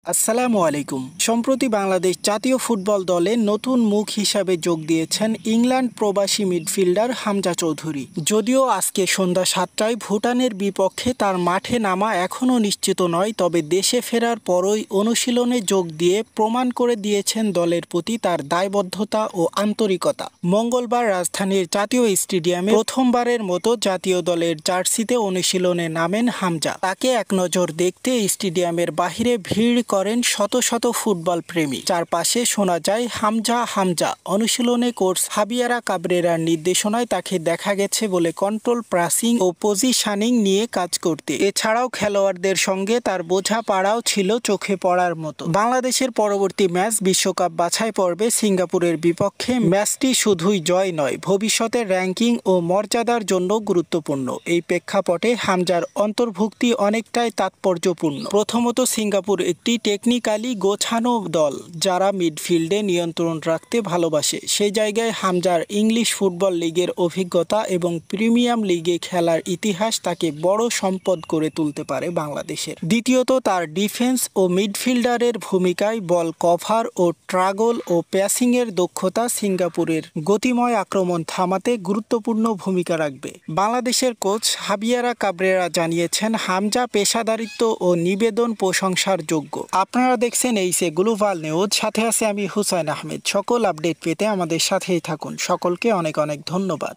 আসসালামু আলাইকুম। সম্প্রতি বাংলাদেশ জাতীয় ফুটবল দলে নতুন মুখ হিসাবে যোগ দিয়েছেন ইংল্যান্ড প্রবাসী মিডফিল্ডার হামজা চৌধুরী। যদিও আজকে সন্ধ্যা ৭টায় ভুটানের বিপক্ষে তার মাঠে নামা এখনও নিশ্চিত নয়, তবে দেশে ফেরার পরই অনুশীলনে যোগ দিয়ে প্রমাণ করে দিয়েছেন দলের প্রতি তার দায়বদ্ধতা ও আন্তরিকতা। মঙ্গলবার রাজধানীর জাতীয় স্টেডিয়ামে প্রথমবারের মতো জাতীয় দলের জার্সিতে অনুশীলনে নামেন হামজা। তাকে এক নজর দেখতে স্টেডিয়ামের বাহিরে ভিড় করেন শত শত ফুটবল প্রেমী। চারপাশে শোনা যায় হামজা হামজা। অনুশীলনে কোচ হাবিয়ারা কাবরেরার নির্দেশনায় তাকে দেখা গেছে বলে কন্ট্রোল, প্রেসিং ও পজিশনিং নিয়ে কাজ করতে। এছাড়াও খেলোয়াড়দের সঙ্গে তার বোঝাপড়াও ছিল চোখে পড়ার মতো। বাংলাদেশের পরবর্তী ম্যাচ বিশ্বকাপ বাছাই পর্বে সিঙ্গাপুরের বিপক্ষে। ম্যাচটি শুধুই জয় নয়, ভবিষ্যতের র্যাঙ্কিং ও মর্যাদার জন্য গুরুত্বপূর্ণ। এই প্রেক্ষাপটে হামজার অন্তর্ভুক্তি অনেকটাই তাৎপর্যপূর্ণ। প্রথমত, সিঙ্গাপুর একটি টেকনিক্যালি গোছানো দল যারা মিডফিল্ডে নিয়ন্ত্রণ রাখতে ভালোবাসে। সেই জায়গায় হামজার ইংলিশ ফুটবল লিগের অভিজ্ঞতা এবং প্রিমিয়াম লিগে খেলার ইতিহাস তাকে বড় সম্পদ করে তুলতে পারে বাংলাদেশের। দ্বিতীয়ত, তার ডিফেন্স ও মিডফিল্ডারের ভূমিকায় বল কভার ও ট্রাগল ও প্যাসিংয়ের দক্ষতা সিঙ্গাপুরের গতিময় আক্রমণ থামাতে গুরুত্বপূর্ণ ভূমিকা রাখবে। বাংলাদেশের কোচ হাবিয়ারা কাবরেরা জানিয়েছেন, হামজা পেশাদারিত্ব ও নিবেদন প্রশংসার যোগ্য। আপনারা দেখছেন এইসে গ্লোবাল নিউজ, সাথে আছে আমি হুসাইন আহমেদ। সকল আপডেট পেতে আমাদের সাথেই থাকুন। সকলকে অনেক অনেক ধন্যবাদ।